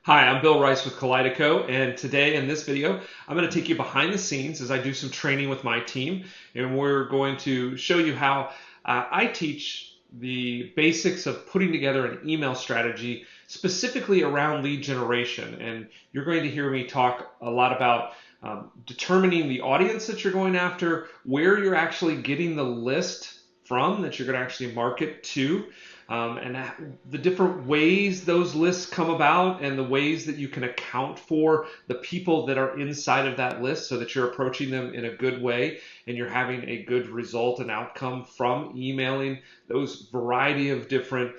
Hi, I'm Bill Rice with Kaleidico, and today in this video, I'm going to take you behind the scenes as I do some training with my team, and we're going to show you how I teach the basics of putting together an email strategy specifically around lead generation. And you're going to hear me talk a lot about determining the audience that you're going after, where you're actually getting the list from that you're going to actually market to, and the different ways those lists come about and the ways that you can account for the people that are inside of that list so that you're approaching them in a good way and you're having a good result and outcome from emailing those variety of different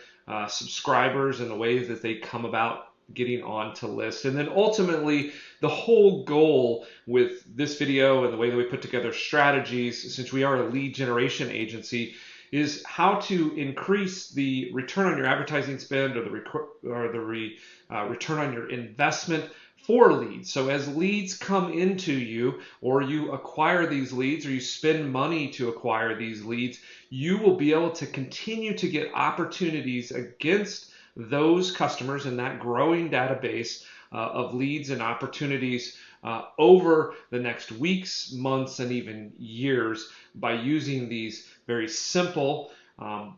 subscribers and the ways that they come about getting onto lists. And then ultimately, the whole goal with this video and the way that we put together strategies, since we are a lead generation agency, is how to increase the return on your advertising spend or the return on your investment for leads. So as leads come into you, or you acquire these leads, or you spend money to acquire these leads, you will be able to continue to get opportunities against those customers in that growing database of leads and opportunities over the next weeks, months, and even years by using these very simple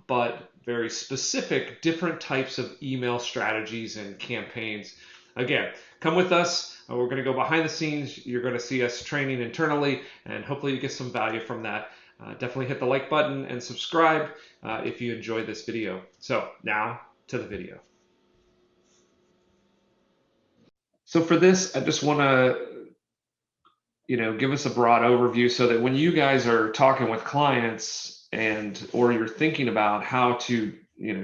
but very specific different types of email strategies and campaigns. Again, come with us. We're going to go behind the scenes. You're going to see us training internally, and hopefully you get some value from that. Definitely hit the like button and subscribe if you enjoyed this video. So now to the video. So for this, I just want to, give us a broad overview so that when you guys are talking with clients or you're thinking about how to,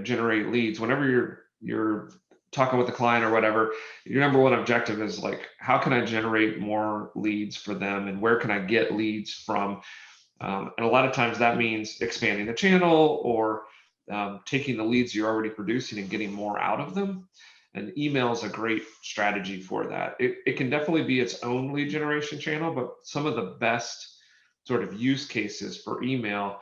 generate leads, whenever you're talking with the client or whatever, your number one objective is like, how can I generate more leads for them and where can I get leads from? And a lot of times that means expanding the channel or taking the leads you're already producing and getting more out of them. And email is a great strategy for that. It can definitely be its own lead generation channel, but some of the best sort of use cases for email,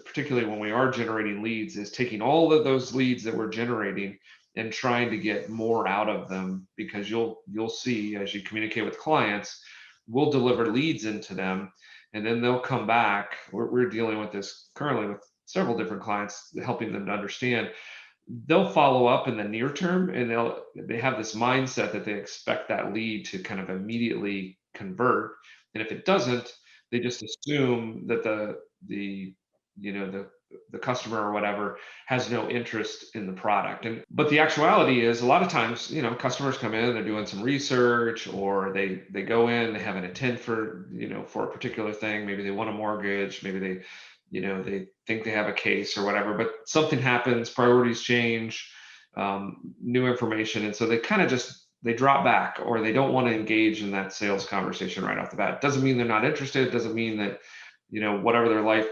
particularly when we are generating leads, is taking all of those leads that we're generating and trying to get more out of them, because you'll see as you communicate with clients, we'll deliver leads into them and then they'll come back. We're dealing with this currently with several different clients, helping them to understand they'll follow up in the near term and they have this mindset that they expect that lead to kind of immediately convert, and if it doesn't, they just assume that the you know the customer or whatever has no interest in the product. And but the actuality is a lot of times, customers come in, they're doing some research, or they go in, they have an intent for a particular thing. Maybe they want a mortgage, maybe they think they have a case or whatever, but something happens, priorities change, new information, and so they kind of just they drop back, or they don't want to engage in that sales conversation right off the bat. Doesn't mean they're not interested, doesn't mean that whatever their life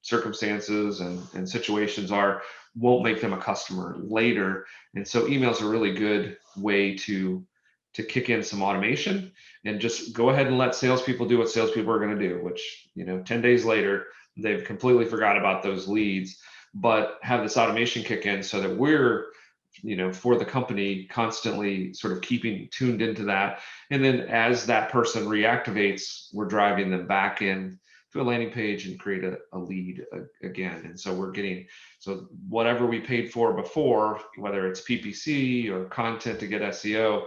circumstances and situations are won't make them a customer later. And so email is a really good way to kick in some automation and just go ahead and let salespeople do what salespeople are going to do, which 10 days later they've completely forgot about those leads, but have this automation kick in so that we're for the company constantly sort of keeping tuned into that. And then as that person reactivates, we're driving them back in to a landing page and create a lead again. And so so whatever we paid for before, whether it's PPC or content to get SEO,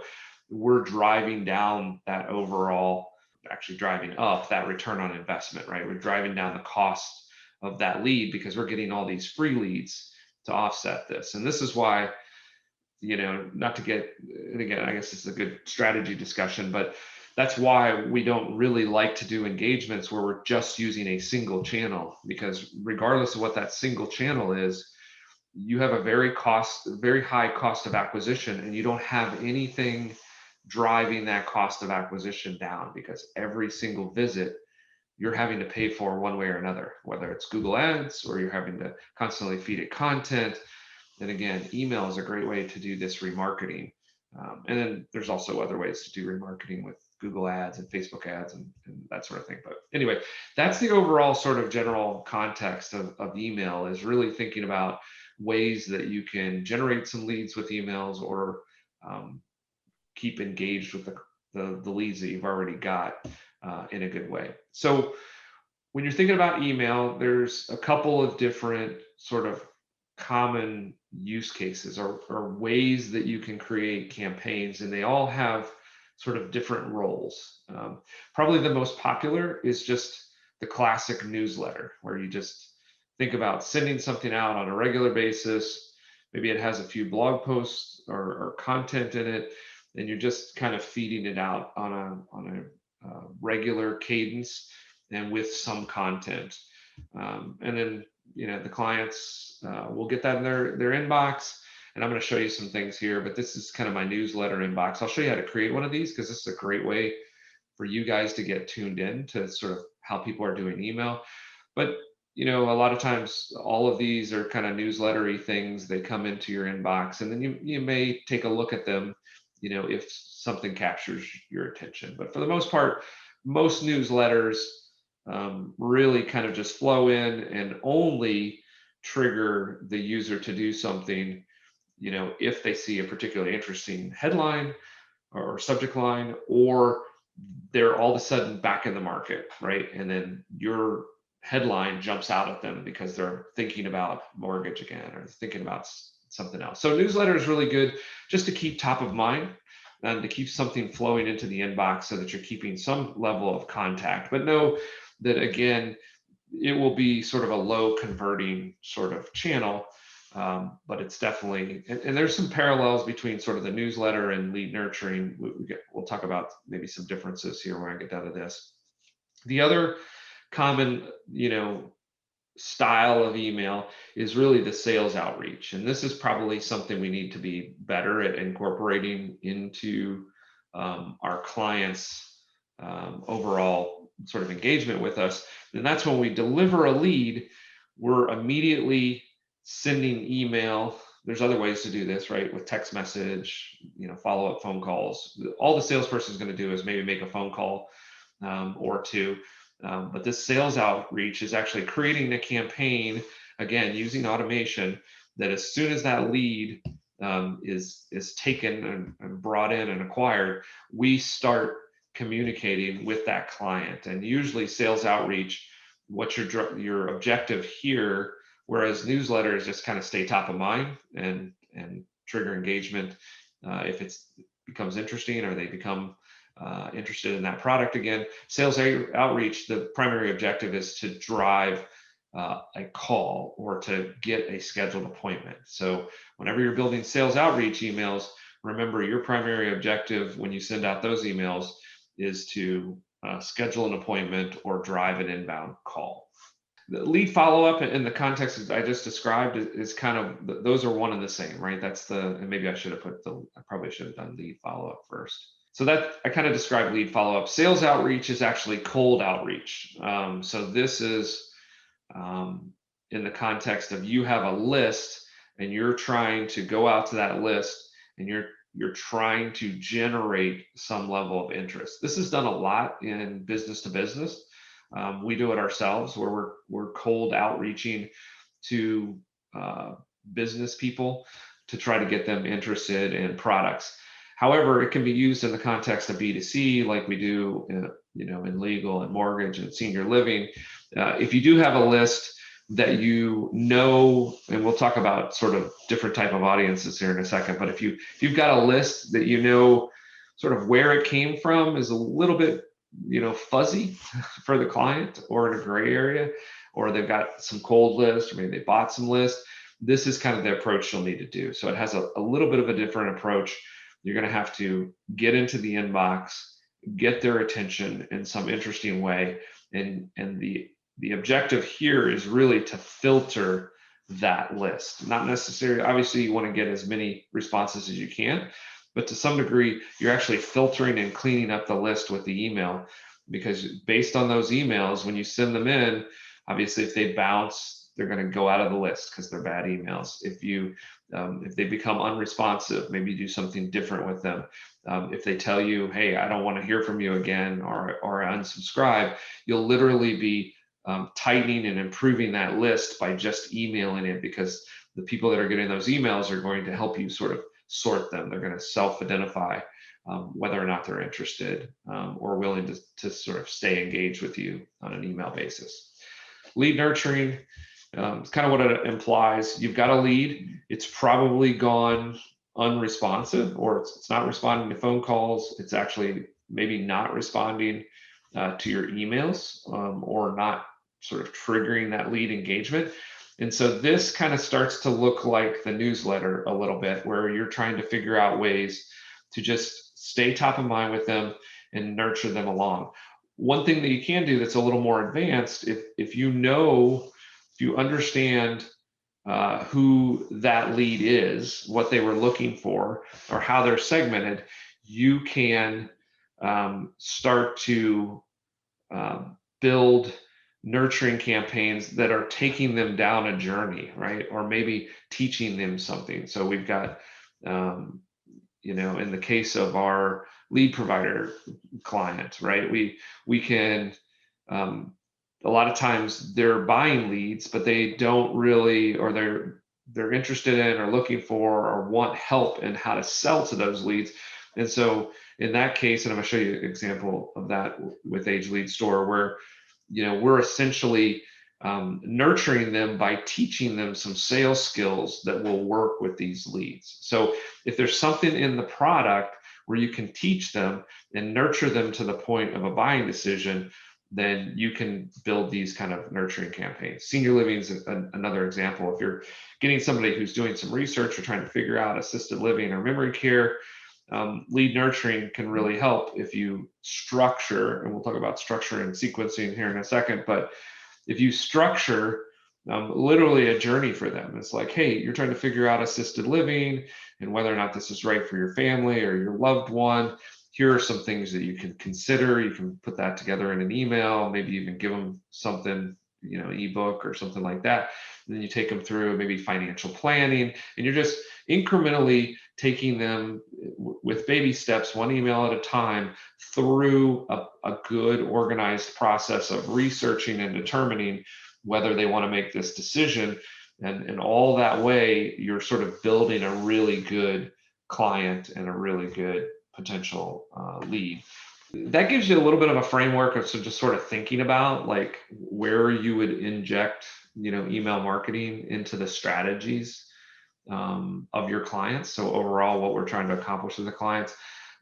we're driving down that overall, actually driving up that return on investment, right? We're driving down the cost of that lead because we're getting all these free leads to offset this. And this is why, not to get, and again, I guess this is a good strategy discussion, but that's why we don't really like to do engagements where we're just using a single channel, because regardless of what that single channel is, you have a very high cost of acquisition, and you don't have anything driving that cost of acquisition down, because every single visit you're having to pay for one way or another, whether it's Google Ads or you're having to constantly feed it content. And again, email is a great way to do this remarketing. And then there's also other ways to do remarketing with Google Ads and Facebook ads and that sort of thing. But anyway, that's the overall sort of general context of email, is really thinking about ways that you can generate some leads with emails, or keep engaged with the leads that you've already got in a good way. So when you're thinking about email, there's a couple of different sort of common use cases or ways that you can create campaigns, and they all have sort of different roles. Probably the most popular is just the classic newsletter, where you just think about sending something out on a regular basis. Maybe it has a few blog posts or content in it, and you're just kind of feeding it out on a regular cadence and with some content. And then the clients will get that in their inbox. And I'm going to show you some things here, but this is kind of my newsletter inbox. I'll show you how to create one of these, because this is a great way for you guys to get tuned in to sort of how people are doing email. But a lot of times all of these are kind of newslettery things. They come into your inbox, and then you may take a look at them, if something captures your attention. But for the most part, most newsletters really kind of just flow in and only trigger the user to do something, if they see a particularly interesting headline or subject line, or they're all of a sudden back in the market, right? And then your headline jumps out at them because they're thinking about mortgage again or thinking about something else. So newsletter is really good just to keep top of mind and to keep something flowing into the inbox so that you're keeping some level of contact. But know that, again, it will be sort of a low converting sort of channel. But it's definitely, and there's some parallels between sort of the newsletter and lead nurturing. We'll talk about maybe some differences here when I get down to this. The other common, style of email is really the sales outreach. And this is probably something we need to be better at incorporating into our clients' overall sort of engagement with us. And that's when we deliver a lead, we're immediately sending email. There's other ways to do this, right? With text message, follow-up phone calls. All the salesperson is going to do is maybe make a phone call or two. But this sales outreach is actually creating a campaign, again, using automation, that as soon as that lead is taken and brought in and acquired, we start communicating with that client. And usually sales outreach, what's your objective here, whereas newsletters just kind of stay top of mind and trigger engagement if it becomes interesting or they become interested in that product again. Sales outreach, the primary objective is to drive a call or to get a scheduled appointment. So whenever you're building sales outreach emails, remember your primary objective when you send out those emails is to schedule an appointment or drive an inbound call. The lead follow-up in the context I just described is kind of, those are one and the same, right? And maybe I probably should have done lead follow-up first. So that I kind of described lead follow-up. Sales outreach is actually cold outreach. So this is in the context of you have a list and you're trying to go out to that list and you're trying to generate some level of interest. This is done a lot in business to business. We do it ourselves where we're cold outreaching to business people to try to get them interested in products. However, it can be used in the context of B2C, like we do in legal and mortgage and senior living. If you do have a list that and we'll talk about sort of different type of audiences here in a second, but if you've got a list that sort of where it came from is a little bit fuzzy for the client or in a gray area, or they've got some cold list, or maybe they bought some list, this is kind of the approach you'll need to do. So it has a little bit of a different approach. You're going to have to get into the inbox, get their attention in some interesting way. And the objective here is really to filter that list. Not necessarily, obviously you want to get as many responses as you can, but to some degree, you're actually filtering and cleaning up the list with the email, because based on those emails, when you send them in, obviously if they bounce, they're going to go out of the list because they're bad emails. If they become unresponsive, maybe do something different with them. If they tell you, hey, I don't want to hear from you again, or unsubscribe, you'll literally be tightening and improving that list by just emailing it, because the people that are getting those emails are going to help you sort of sort them. They're going to self-identify whether or not they're interested or willing to sort of stay engaged with you on an email basis. Lead nurturing, it's kind of what it implies. You've got a lead. It's probably gone unresponsive, or it's not responding to phone calls. It's actually maybe not responding to your emails, or not sort of triggering that lead engagement. And so this kind of starts to look like the newsletter a little bit, where you're trying to figure out ways to just stay top of mind with them and nurture them along. One thing that you can do that's a little more advanced, if you understand who that lead is, what they were looking for, or how they're segmented, you can start to build nurturing campaigns that are taking them down a journey, right? Or maybe teaching them something. So we've got, in the case of our lead provider client, right? We can, a lot of times they're buying leads, but they don't really, or they're interested in or looking for or want help in how to sell to those leads. And so in that case, and I'm going to show you an example of that with Age Lead Store, where we're essentially nurturing them by teaching them some sales skills that will work with these leads. So if there's something in the product where you can teach them and nurture them to the point of a buying decision, then you can build these kind of nurturing campaigns. Senior living is another example. If you're getting somebody who's doing some research or trying to figure out assisted living or memory care, lead nurturing can really help if you structure, and we'll talk about structure and sequencing here in a second, but if you structure literally a journey for them, it's like, hey, you're trying to figure out assisted living and whether or not this is right for your family or your loved one. Here are some things that you can consider. You can put that together in an email, maybe even give them something, ebook or something like that. And then you take them through maybe financial planning, and you're just incrementally taking them with baby steps, one email at a time, through a good organized process of researching and determining whether they want to make this decision. And all that way, you're sort of building a really good client and a really good potential lead. That gives you a little bit of a framework of just sort of thinking about like where you would inject, email marketing into the strategies of your clients. So overall, what we're trying to accomplish with the clients.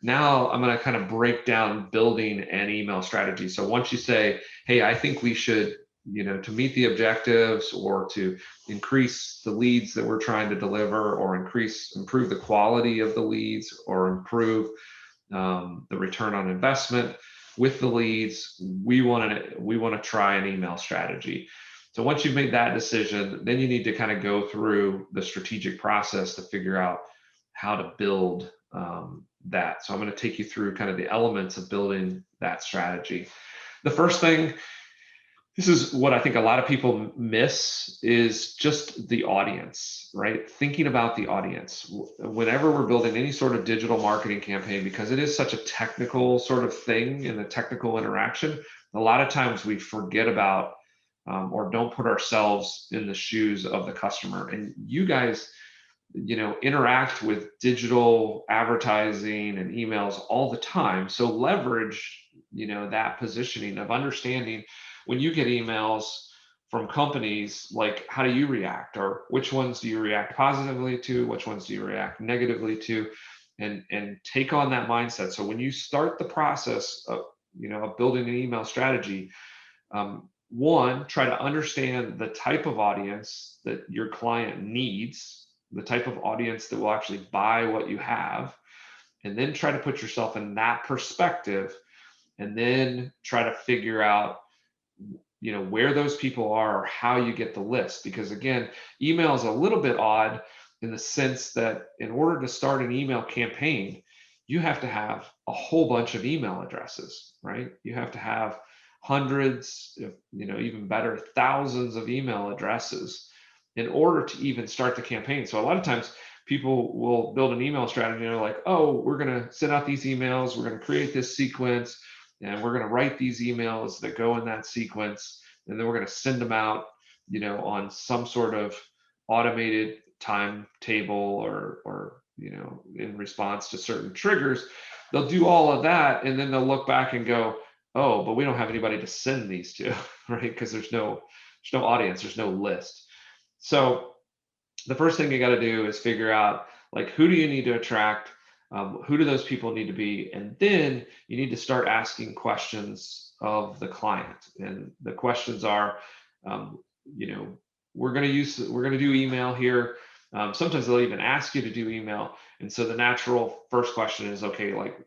Now I'm going to kind of break down building an email strategy. So once you say, hey, I think we should, to meet the objectives or to increase the leads that we're trying to deliver, or improve the quality of the leads, or improve the return on investment with the leads, we want to try an email strategy. So once you've made that decision, then you need to kind of go through the strategic process to figure out how to build that. So I'm going to take you through kind of the elements of building that strategy. The first thing, this is what I think a lot of people miss, is just the audience, right? Thinking about the audience. Whenever we're building any sort of digital marketing campaign, because it is such a technical sort of thing and a technical interaction, a lot of times we forget about or don't put ourselves in the shoes of the customer. And you guys, interact with digital advertising and emails all the time. So leverage, that positioning of understanding when you get emails from companies, like how do you react, or which ones do you react positively to, which ones do you react negatively to, and take on that mindset. So when you start the process of, of building an email strategy, one, try to understand the type of audience that your client needs, the type of audience that will actually buy what you have, and then try to put yourself in that perspective, and then try to figure out, where those people are or how you get the list. Because again, email is a little bit odd in the sense that in order to start an email campaign, you have to have a whole bunch of email addresses, right? You have to have hundreds, even better, thousands of email addresses in order to even start the campaign. So a lot of times people will build an email strategy and they're like, oh, we're going to send out these emails, we're going to create this sequence, and we're going to write these emails that go in that sequence, and then we're going to send them out, on some sort of automated timetable or in response to certain triggers. They'll do all of that, and then they'll look back and go, oh, but we don't have anybody to send these to, right? Because there's no audience, there's no list. So the first thing you got to do is figure out, like, who do you need to attract? Who do those people need to be? And then you need to start asking questions of the client. And the questions are, um, you know, we're going to do email here. Sometimes they'll even ask you to do email. And so the natural first question is, okay, like,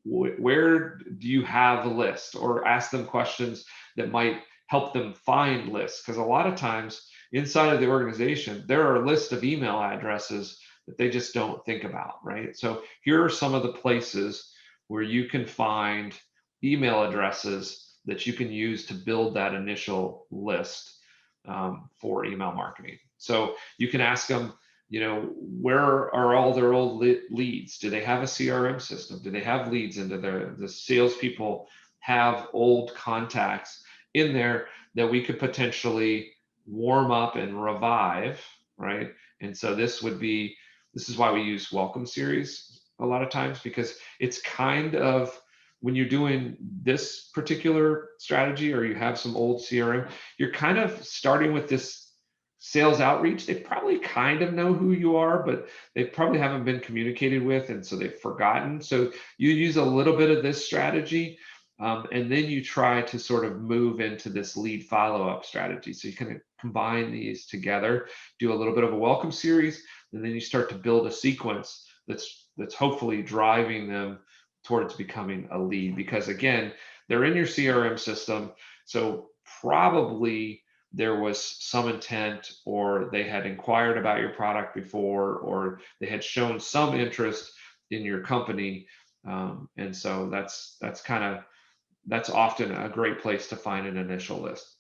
where do you have a list? Or ask them questions that might help them find lists. Because a lot of times inside of the organization, there are a list of email addresses that they just don't think about, right? So here are some of the places where you can find email addresses that you can use to build that initial list for email marketing. So you can ask them, where are all their old leads? Do they have a CRM system? Do they have leads into the salespeople have old contacts in there that we could potentially warm up and revive, right? And so this is why we use welcome series a lot of times, because it's kind of, when you're doing this particular strategy or you have some old CRM, you're kind of starting with this sales outreach. They probably kind of know who you are, but they probably haven't been communicated with, and so they've forgotten. So you use a little bit of this strategy, and then you try to sort of move into this lead follow-up strategy. So you kind of combine these together, do a little bit of a welcome series, and then you start to build a sequence that's hopefully driving them towards becoming a lead. Because again, they're in your CRM system, so probably there was some intent, or they had inquired about your product before, or they had shown some interest in your company, and so that's often a great place to find an initial list.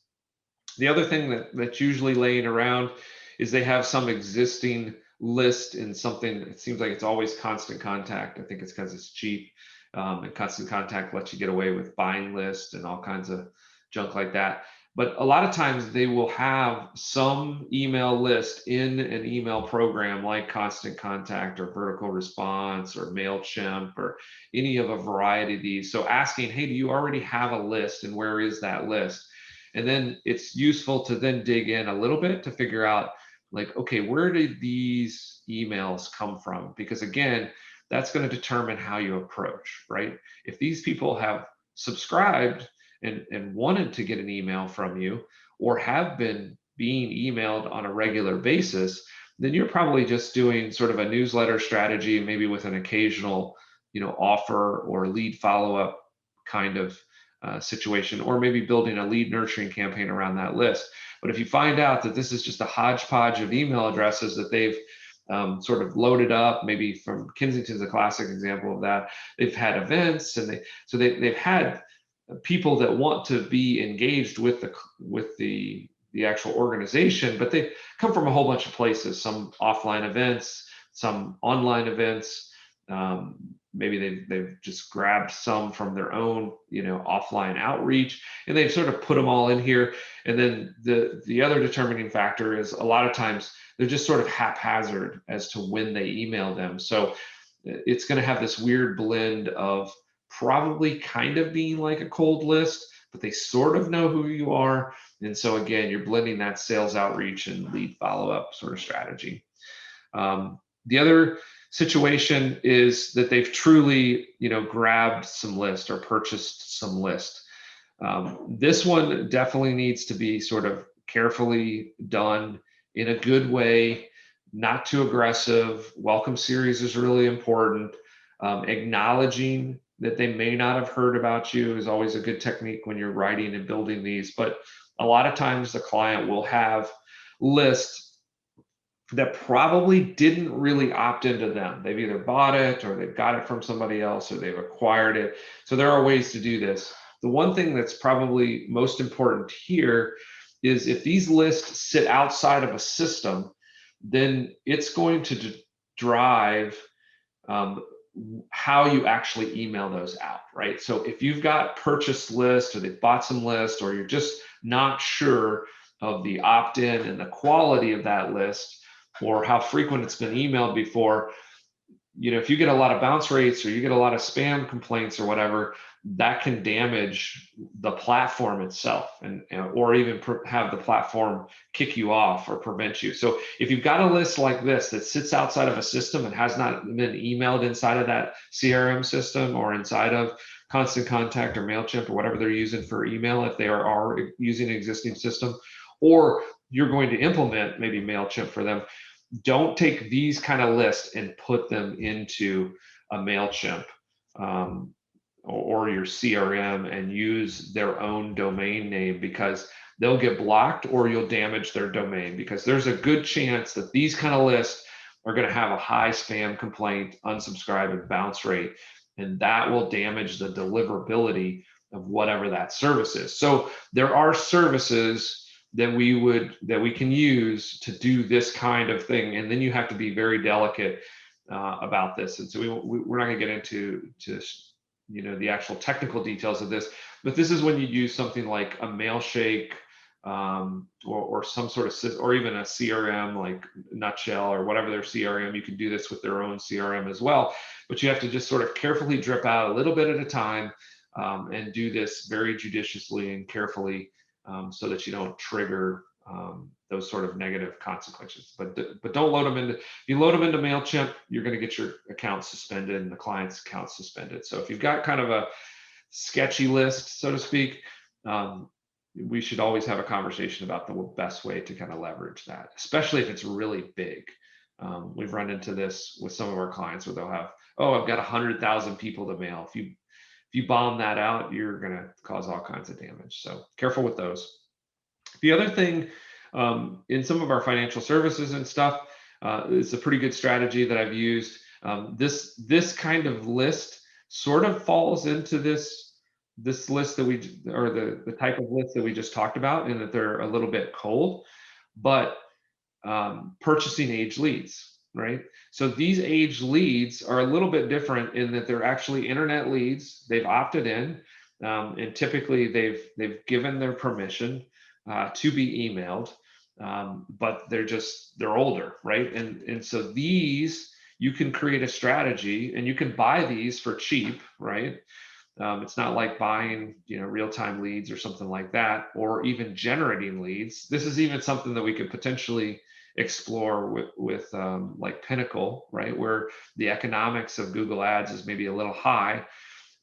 The other thing that's usually laying around is they have some existing list in something. It seems like it's always Constant Contact. I think it's because it's cheap, and Constant Contact lets you get away with buying lists and all kinds of junk like that. But a lot of times they will have some email list in an email program like Constant Contact or Vertical Response or MailChimp or any of a variety of these. So asking, hey, do you already have a list, and where is that list? And then it's useful to then dig in a little bit to figure out, like, okay, where did these emails come from? Because again, that's going to determine how you approach, right? If these people have subscribed and wanted to get an email from you, or have been being emailed on a regular basis, then you're probably just doing sort of a newsletter strategy, maybe with an occasional, offer or lead follow-up kind of situation, or maybe building a lead nurturing campaign around that list. But if you find out that this is just a hodgepodge of email addresses that they've sort of loaded up, maybe from Kensington's a classic example of that. They've had events, and they've had people that want to be engaged with the actual organization, but they come from a whole bunch of places, some offline events, some online events. Maybe they've just grabbed some from their own, offline outreach, and they've sort of put them all in here. And then the other determining factor is, a lot of times they're just sort of haphazard as to when they email them. So it's going to have this weird blend of probably kind of being like a cold list, but they sort of know who you are. And so again, you're blending that sales outreach and lead follow-up sort of strategy. The other situation is that they've truly, grabbed some list or purchased some list. This one definitely needs to be sort of carefully done in a good way, not too aggressive. Welcome series is really important. Acknowledging that they may not have heard about you is always a good technique when you're writing and building these. But a lot of times the client will have lists that probably didn't really opt into them. They've either bought it, or they've got it from somebody else, or they've acquired it. So there are ways to do this. The one thing that's probably most important here is, if these lists sit outside of a system, then it's going to drive how you actually email those out, right? So if you've got purchase list, or they've bought some list, or you're just not sure of the opt-in and the quality of that list, or how frequent it's been emailed before, if you get a lot of bounce rates or you get a lot of spam complaints or whatever, that can damage the platform itself, and or even have the platform kick you off or prevent you. So if you've got a list like this that sits outside of a system and has not been emailed inside of that CRM system or inside of Constant Contact or MailChimp or whatever they're using for email, if they are using an existing system, or you're going to implement maybe MailChimp for them, don't take these kind of lists and put them into a MailChimp or your CRM and use their own domain name, because they'll get blocked or you'll damage their domain, because there's a good chance that these kind of lists are going to have a high spam complaint, unsubscribe, and bounce rate, and that will damage the deliverability of whatever that service is. So there are services that we can use to do this kind of thing, and then you have to be very delicate about this. And so we're not going to get into the actual technical details of this, but this is when you use something like a Mailshake or some sort of, or even a CRM like Nutshell or whatever their CRM. You can do this with their own CRM as well, but you have to just sort of carefully drip out a little bit at a time and do this very judiciously and carefully so that you don't trigger those sort of negative consequences. But don't load them into, if you load them into MailChimp, you're going to get your account suspended and the client's account suspended. So if you've got kind of a sketchy list, so to speak, we should always have a conversation about the best way to kind of leverage that, especially if it's really big. We've run into this with some of our clients where they'll have, I've got 100,000 people to mail. If you bomb that out, you're going to cause all kinds of damage. So careful with those. The other thing in some of our financial services and stuff, it's a pretty good strategy that I've used. This kind of list sort of falls into this list that the type of list that we just talked about, in that they're a little bit cold, but purchasing age leads, right? So these age leads are a little bit different in that they're actually internet leads. They've opted in, and typically they've given their permission to be emailed, but they're older, right? And so these, you can create a strategy and you can buy these for cheap, right? It's not like buying, real-time leads or something like that, or even generating leads. This is even something that we could potentially explore with like Pinnacle, right? Where the economics of Google Ads is maybe a little high.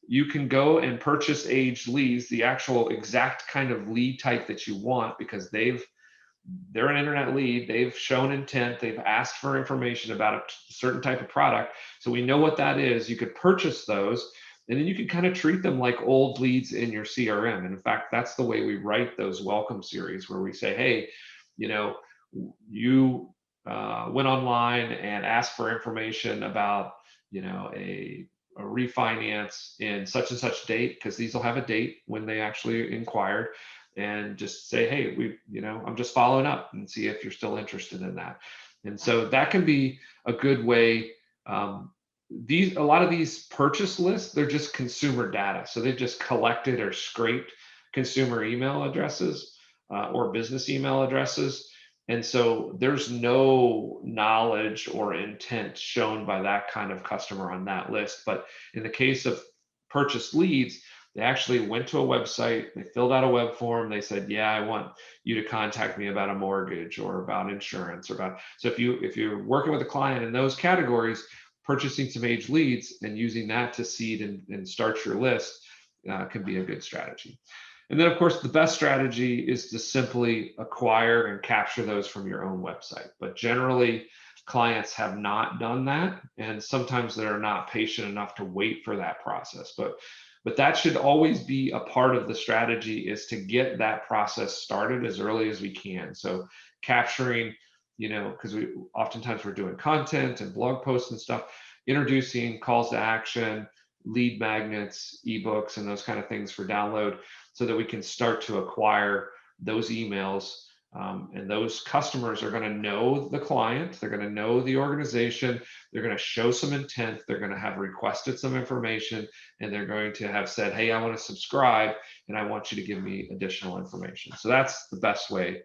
You can go and purchase age leads, the actual exact kind of lead type that you want, because they're an internet lead. They've shown intent. They've asked for information about a certain type of product. So we know what that is. You could purchase those, and then you can kind of treat them like old leads in your CRM. And in fact, that's the way we write those welcome series, where we say, hey, you went online and asked for information about, a refinance in such and such date, because these will have a date when they actually inquired, and just say, hey, I'm just following up and see if you're still interested in that. And so that can be a good way. A lot of these purchase lists, they're just consumer data. So they've just collected or scraped consumer email addresses or business email addresses. And so there's no knowledge or intent shown by that kind of customer on that list. But in the case of purchased leads, they actually went to a website, they filled out a web form, they said, yeah, I want you to contact me about a mortgage or about insurance or about. So if you're working with a client in those categories, purchasing some age leads and using that to seed and start your list can be a good strategy. And then, of course, the best strategy is to simply acquire and capture those from your own website. But generally, clients have not done that, and sometimes they're not patient enough to wait for that process. But that should always be a part of the strategy, is to get that process started as early as we can. So capturing, because oftentimes we're doing content and blog posts and stuff, introducing calls to action, lead magnets, ebooks, and those kind of things for download, so that we can start to acquire those emails. And those customers are going to know the client, they're going to know the organization, they're going to show some intent, they're going to have requested some information, and they're going to have said, hey, I want to subscribe and I want you to give me additional information. So that's the best way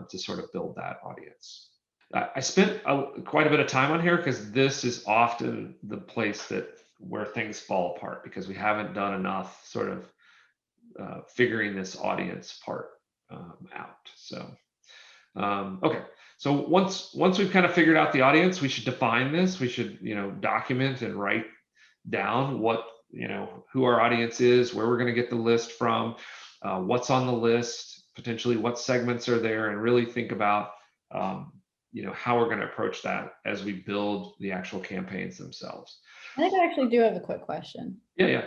to sort of build that audience. I spent quite a bit of time on here because this is often the place where things fall apart because we haven't done enough sort of figuring this audience part out. So okay. So once we've kind of figured out the audience, we should define this. We should, document and write down who our audience is, where we're going to get the list from, what's on the list, potentially what segments are there, and really think about, how we're going to approach that as we build the actual campaigns themselves. I think I actually do have a quick question. Yeah.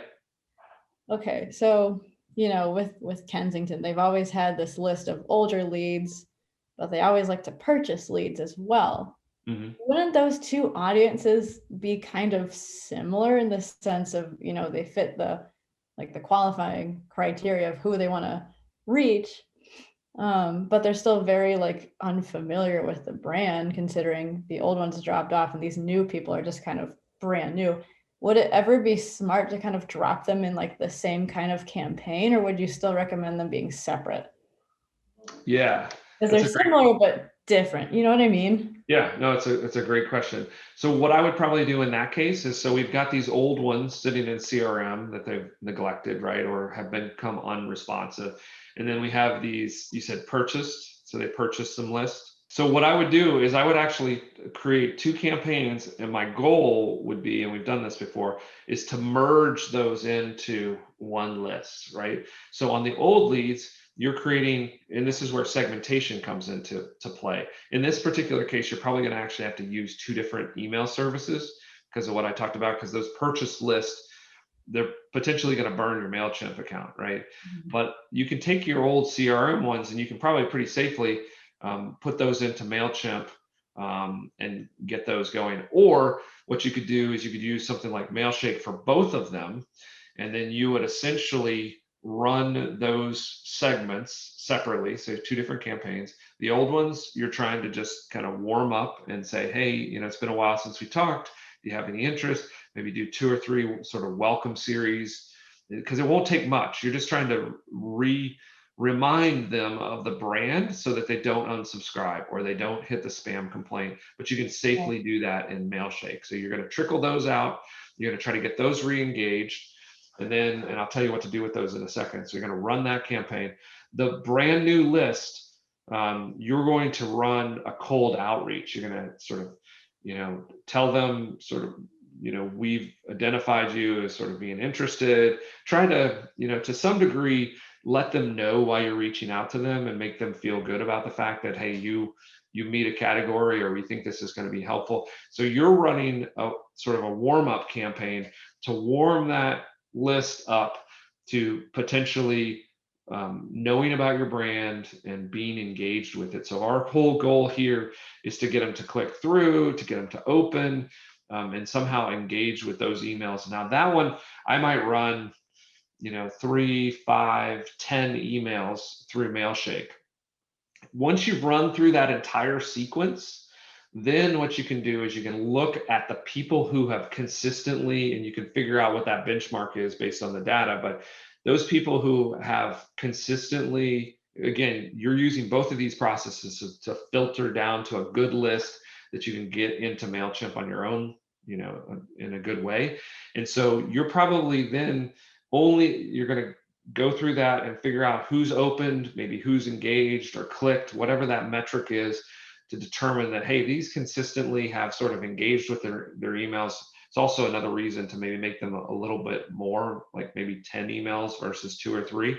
Okay, so with Kensington, they've always had this list of older leads, but they always like to purchase leads as well. Mm-hmm. Wouldn't those two audiences be kind of similar in the sense of, they fit the qualifying criteria of who they want to reach, but they're still very unfamiliar with the brand, considering the old ones dropped off and these new people are just kind of brand new. Would it ever be smart to kind of drop them in the same kind of campaign, or would you still recommend them being separate? Yeah. Because they're similar but different. You know what I mean? Yeah, no, it's a great question. So what I would probably do in that case is, so we've got these old ones sitting in CRM that they've neglected, right, or have become unresponsive. And then we have these, you said purchased, so they purchased some lists. So what I would do is I would actually create two campaigns, and my goal would be, and we've done this before, is to merge those into one list, right? So on the old leads, you're creating, and this is where segmentation comes into play. In this particular case, you're probably going to actually have to use two different email services because of what I talked about, because those purchase lists, they're potentially going to burn your MailChimp account, right? Mm-hmm. But you can take your old CRM ones and you can probably pretty safely put those into MailChimp and get those going. Or what you could do is you could use something like Mailshake for both of them, and then you would essentially run those segments separately, so two different campaigns. The old ones, you're trying to just kind of warm up and say, hey, it's been a while since we talked. Do you have any interest? Maybe do 2 or 3 sort of welcome series, because it won't take much. You're just trying to remind them of the brand so that they don't unsubscribe or they don't hit the spam complaint. But you can safely do that in Mailshake. So you're going to trickle those out. You're going to try to get those re-engaged. And I'll tell you what to do with those in a second. So you're going to run that campaign. The brand new list, you're going to run a cold outreach. You're going to sort of, tell them sort of, we've identified you as sort of being interested. Try to, to some degree, let them know why you're reaching out to them and make them feel good about the fact that, hey, you meet a category, or we think this is going to be helpful. So you're running a sort of a warm-up campaign to warm that list up to potentially knowing about your brand and being engaged with it. So our whole goal here is to get them to click through, to get them to open, and somehow engage with those emails. Now that one, I might run, 3, 5, 10 emails through Mailshake. Once you've run through that entire sequence, then what you can do is you can look at the people who have consistently, and you can figure out what that benchmark is based on the data, but those people who have consistently, again, you're using both of these processes to filter down to a good list that you can get into MailChimp on your own, in a good way. And so you're probably then you're going to go through that and figure out who's opened, maybe who's engaged or clicked, whatever that metric is, to determine that, hey, these consistently have sort of engaged with their emails. It's also another reason to maybe make them a little bit more, like maybe 10 emails versus 2 or 3.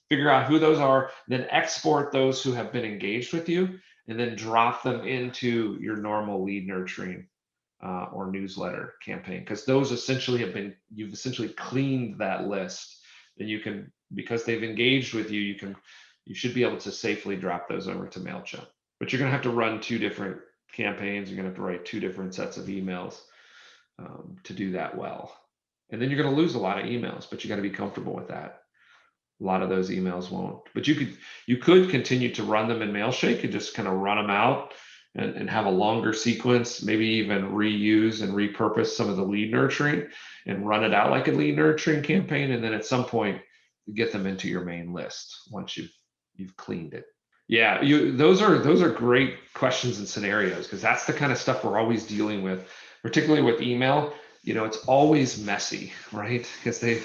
Figure out who those are, then export those who have been engaged with you, and then drop them into your normal lead nurturing or newsletter campaign, because those essentially you've essentially cleaned that list, and you can, because they've engaged with you, you should be able to safely drop those over to MailChimp. But you're going to have to run 2 different campaigns. You're going to have to write 2 different sets of emails to do that well. And then you're going to lose a lot of emails, but you got to be comfortable with that. A lot of those emails won't. But you could continue to run them in Mailshake and just kind of run them out and have a longer sequence, maybe even reuse and repurpose some of the lead nurturing and run it out like a lead nurturing campaign. And then at some point, you get them into your main list once you've cleaned it. Yeah, those are great questions and scenarios, because that's the kind of stuff we're always dealing with, particularly with email. It's always messy, right? Because the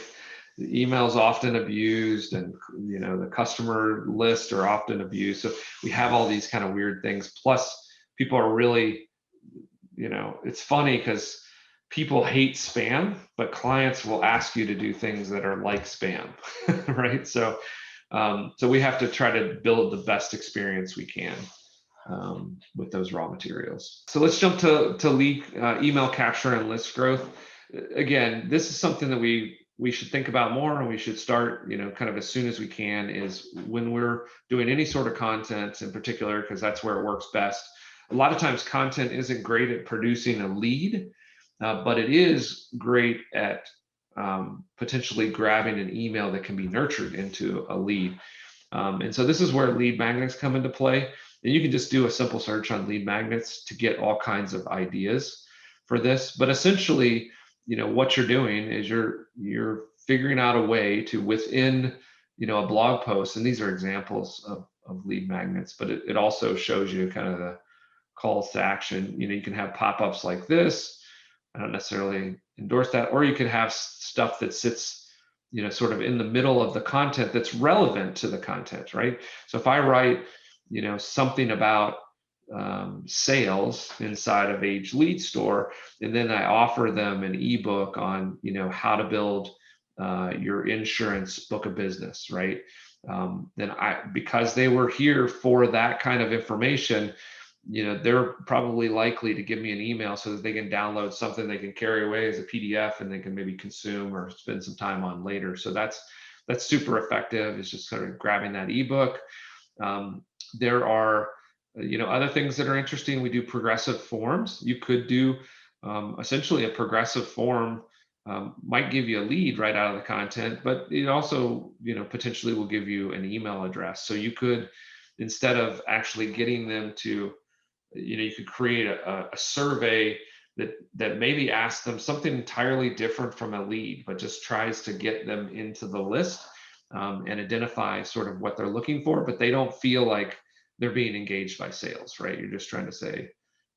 email's often abused, and the customer list are often abused. So we have all these kind of weird things. Plus, people are really, it's funny because people hate spam, but clients will ask you to do things that are like spam, right? So we have to try to build the best experience we can with those raw materials. So let's jump to lead email capture and list growth. Again, this is something that we should think about more, and we should start, kind of as soon as we can, is when we're doing any sort of content in particular, because that's where it works best. A lot of times content isn't great at producing a lead, but it is great at potentially grabbing an email that can be nurtured into a lead. And so this is where lead magnets come into play. And you can just do a simple search on lead magnets to get all kinds of ideas for this. But essentially, what you're doing is you're figuring out a way to, within a blog post, and these are examples of lead magnets, but it also shows you kind of the calls to action. You can have pop-ups like this. I don't necessarily endorse that. Or you could have stuff that sits, sort of in the middle of the content that's relevant to the content, right? So if I write, something about sales inside of Age Lead Store, and then I offer them an ebook on, how to build your insurance book of business, right? Then because they were here for that kind of information, they're probably likely to give me an email so that they can download something they can carry away as a PDF, and they can maybe consume or spend some time on later. So that's super effective. It's just sort of grabbing that ebook. There are, other things that are interesting. We do progressive forms. You could do essentially a progressive form. Might give you a lead right out of the content, but it also, potentially will give you an email address. So you could, instead of actually getting them to, you could create a survey that maybe asks them something entirely different from a lead, but just tries to get them into the list and identify sort of what they're looking for, but they don't feel like they're being engaged by sales, right? You're just trying to say,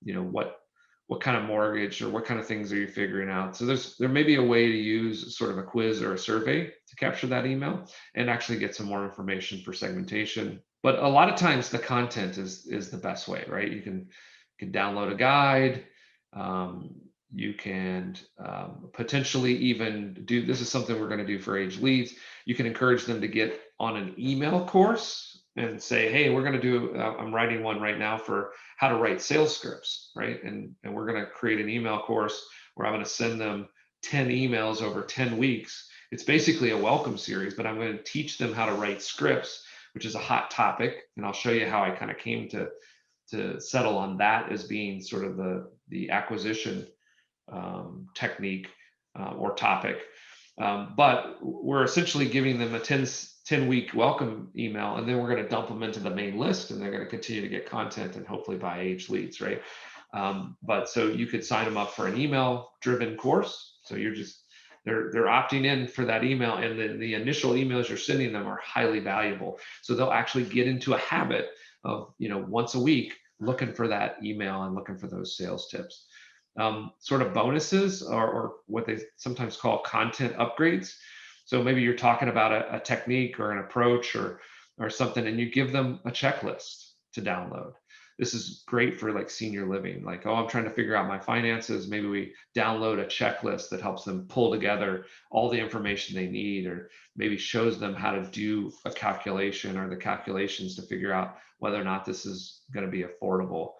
what kind of mortgage or what kind of things are you figuring out? So there may be a way to use sort of a quiz or a survey to capture that email and actually get some more information for segmentation. But a lot of times the content is the best way, right? You can download a guide. You can potentially even do, this is something we're going to do for Age Leads. You can encourage them to get on an email course and say, hey, we're going to do, I'm writing one right now for how to write sales scripts, right? And we're going to create an email course where I'm going to send them 10 emails over 10 weeks. It's basically a welcome series, but I'm going to teach them how to write scripts, which is a hot topic. And I'll show you how I kind of came to settle on that as being sort of the acquisition technique or topic. But we're essentially giving them a 10-week welcome email, and then we're going to dump them into the main list, and they're going to continue to get content and hopefully buy Age Leads, right? But so you could sign them up for an email driven course. So they're opting in for that email, and then the initial emails you're sending them are highly valuable. So they'll actually get into a habit of, once a week looking for that email and looking for those sales tips. Sort of bonuses or what they sometimes call content upgrades. So maybe you're talking about a technique or an approach or something, and you give them a checklist to download. This is great for like senior living. Like, oh, I'm trying to figure out my finances. Maybe we download a checklist that helps them pull together all the information they need, or maybe shows them how to do a calculation or the calculations to figure out whether or not this is going to be affordable.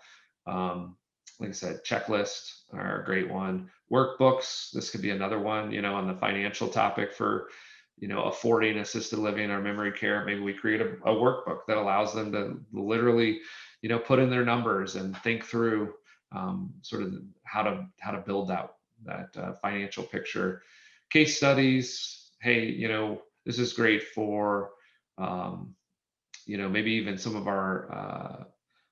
Like I said, checklists are a great one. Workbooks, this could be another one, on the financial topic for, affording assisted living or memory care. Maybe we create a workbook that allows them to literally, put in their numbers and think through sort of how to build that financial picture. Case studies, hey, this is great for, maybe even some of our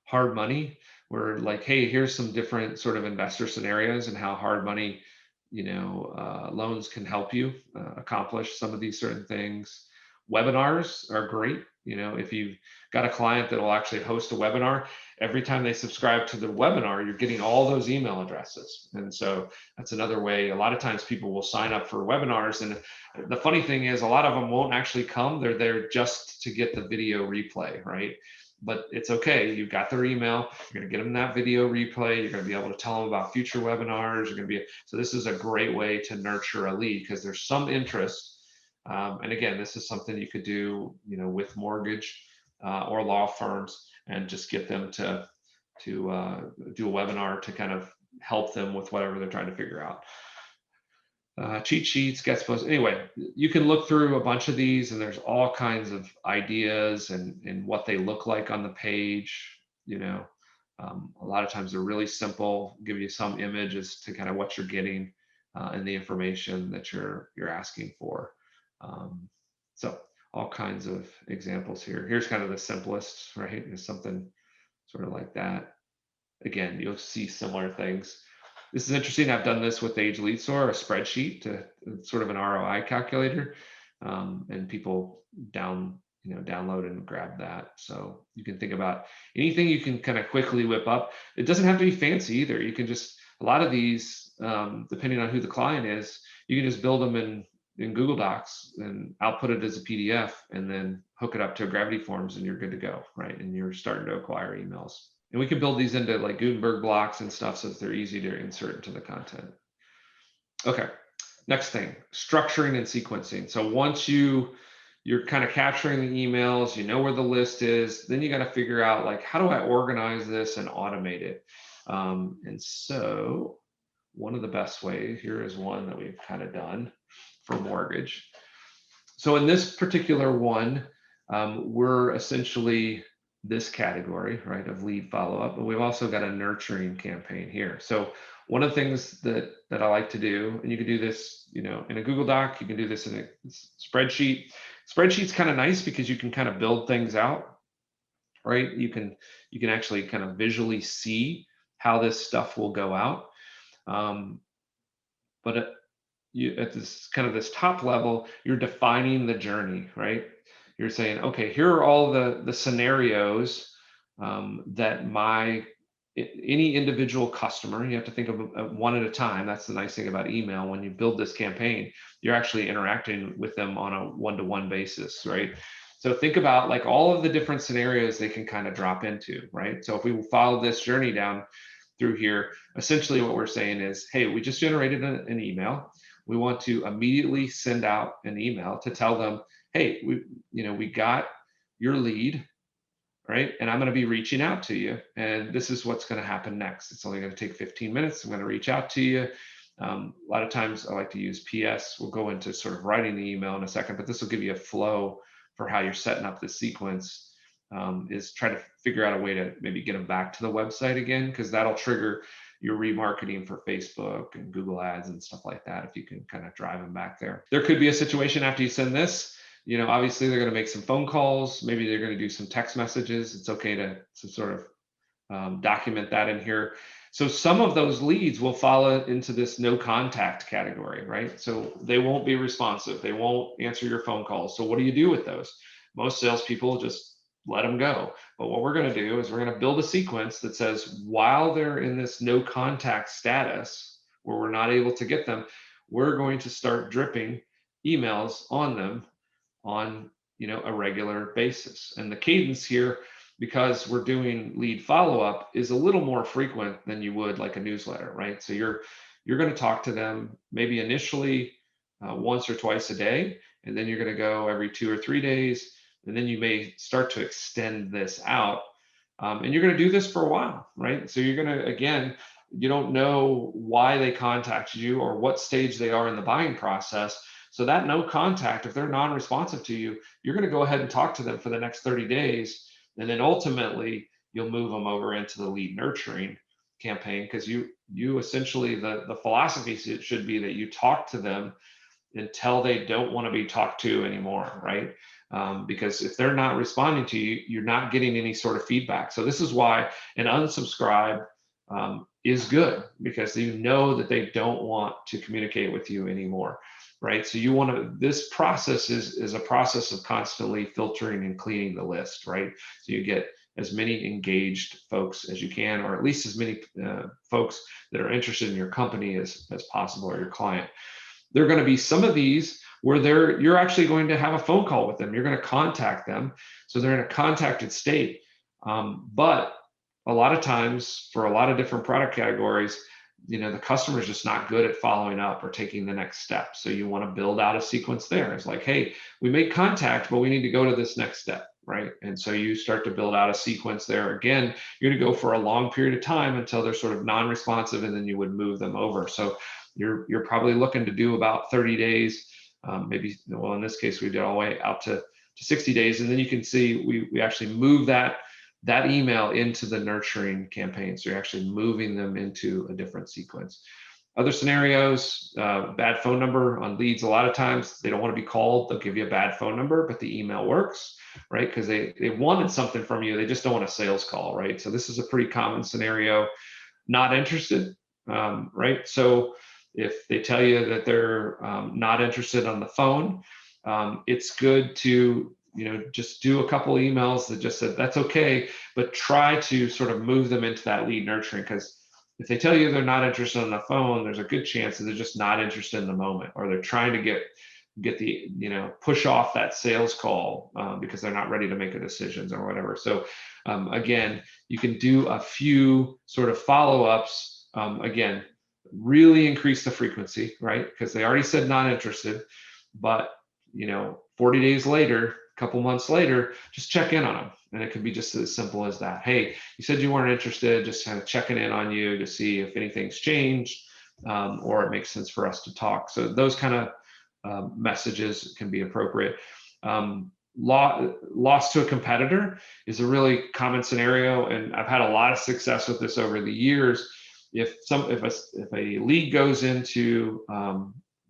hard money. We're like, hey, here's some different sort of investor scenarios and how hard money, loans can help you accomplish some of these certain things. Webinars are great. You know, if you've got a client that will actually host a webinar, every time they subscribe to the webinar, you're getting all those email addresses. And so that's another way. A lot of times people will sign up for webinars. And the funny thing is, a lot of them won't actually come. They're there just to get the video replay, right? But it's okay. You've got their email. You're going to get them that video replay. You're going to be able to tell them about future webinars. You're going to be, so this is a great way to nurture a lead because there's some interest. And again, this is something you could do, you know, with mortgage or law firms, and just get them to do a webinar to kind of help them with whatever they're trying to figure out. Cheat sheets, guest posts. Anyway, you can look through a bunch of these, and there's all kinds of ideas and what they look like on the page. You know, a lot of times they're really simple, give you some image as to kind of what you're getting and the information that you're asking for. So all kinds of examples here. Here's kind of the simplest, right? Is something sort of like that. Again, you'll see similar things. This is interesting. I've done this with Age Lead Store, a spreadsheet to sort of an ROI calculator, and people download and grab that. So you can think about anything you can kind of quickly whip up. It doesn't have to be fancy either. You can just, a lot of these, depending on who the client is, you can just build them in Google Docs and output it as a PDF, and then hook it up to Gravity Forms, and you're good to go, right? And you're starting to acquire emails. And we can build these into like Gutenberg blocks and stuff so that they're easy to insert into the content. Okay, next thing, structuring and sequencing. So once you're kind of capturing the emails, you know where the list is, then you got to figure out like, how do I organize this and automate it? And so one of the best ways here is one that we've kind of done for mortgage. So in this particular one, we're essentially this category, right, of lead follow-up, but we've also got a nurturing campaign here. So one of the things that I like to do, and you can do this, you know, in a Google Doc, you can do this in a spreadsheet. Spreadsheet's kind of nice because you can kind of build things out, right? You can actually kind of visually see how this stuff will go out. But at this kind of this top level, you're defining the journey, right? You're saying, okay, here are all the scenarios that any individual customer, you have to think of one at a time. That's the nice thing about email. When you build this campaign, you're actually interacting with them on a one-to-one basis, right? So think about like all of the different scenarios they can kind of drop into, right? So if we follow this journey down through here, essentially what we're saying is, hey, we just generated an email. We want to immediately send out an email to tell them, hey, we got your lead, right? And I'm going to be reaching out to you. And this is what's going to happen next. It's only going to take 15 minutes. I'm going to reach out to you. A lot of times I like to use PS. We'll go into sort of writing the email in a second, but this will give you a flow for how you're setting up the sequence. Is try to figure out a way to maybe get them back to the website again, because that'll trigger your remarketing for Facebook and Google ads and stuff like that, if you can kind of drive them back there. There could be a situation after you send this, obviously they're going to make some phone calls, maybe they're going to do some text messages. It's okay to sort of document that in here. So some of those leads will fall into this no contact category, right? So they won't be responsive. They won't answer your phone calls. So what do you do with those? Most salespeople just let them go. But what we're going to do is we're going to build a sequence that says, while they're in this no contact status where we're not able to get them, we're going to start dripping emails on them on a regular basis. And the cadence here, because we're doing lead follow-up, is a little more frequent than you would like a newsletter, right? So you're going to talk to them maybe initially once or twice a day, and then you're going to go every 2 or 3 days. And then you may start to extend this out. And you're going to do this for a while, right? So you're going to, again, you don't know why they contacted you or what stage they are in the buying process. So that no contact, if they're non-responsive to you, you're going to go ahead and talk to them for the next 30 days. And then ultimately, you'll move them over into the lead nurturing campaign, because you essentially, the philosophy should be that you talk to them until they don't want to be talked to anymore, right? Because if they're not responding to you, you're not getting any sort of feedback. So this is why an unsubscribe is good, because you know that they don't want to communicate with you anymore. right? So you want to, this process is a process of constantly filtering and cleaning the list, right? So you get as many engaged folks as you can, or at least as many folks that are interested in your company as possible, or your client. There are going to be some of these where you're actually going to have a phone call with them. You're going to contact them. So they're in a contacted state. But a lot of times for a lot of different product categories, the customer is just not good at following up or taking the next step. So you want to build out a sequence there. It's like, hey, we made contact, but we need to go to this next step, right? And so you start to build out a sequence there. Again, you're going to go for a long period of time until they're sort of non-responsive, and then you would move them over. So you're probably looking to do about 30 days, maybe, well, in this case, we did all the way out to 60 days. And then you can see we actually move that email into the nurturing campaign. So you're actually moving them into a different sequence. Other scenarios, bad phone number on leads. A lot of times they don't want to be called. They'll give you a bad phone number, but the email works, right? Because they wanted something from you. They just don't want a sales call, right? So this is a pretty common scenario. Not interested, right? So if they tell you that they're not interested on the phone, it's good to just do a couple emails that just said that's okay, but try to sort of move them into that lead nurturing. Because if they tell you they're not interested on the phone, there's a good chance that they're just not interested in the moment, or they're trying to get the push off that sales call because they're not ready to make a decision or whatever. So again, you can do a few sort of follow-ups. Again, really increase the frequency, right? Because they already said not interested, but 40 days later, a couple months later, just check in on them. And it could be just as simple as that. Hey, you said you weren't interested, just kind of checking in on you to see if anything's changed, or it makes sense for us to talk. So those kind of messages can be appropriate. Loss to a competitor is a really common scenario, and I've had a lot of success with this over the years. If a lead goes into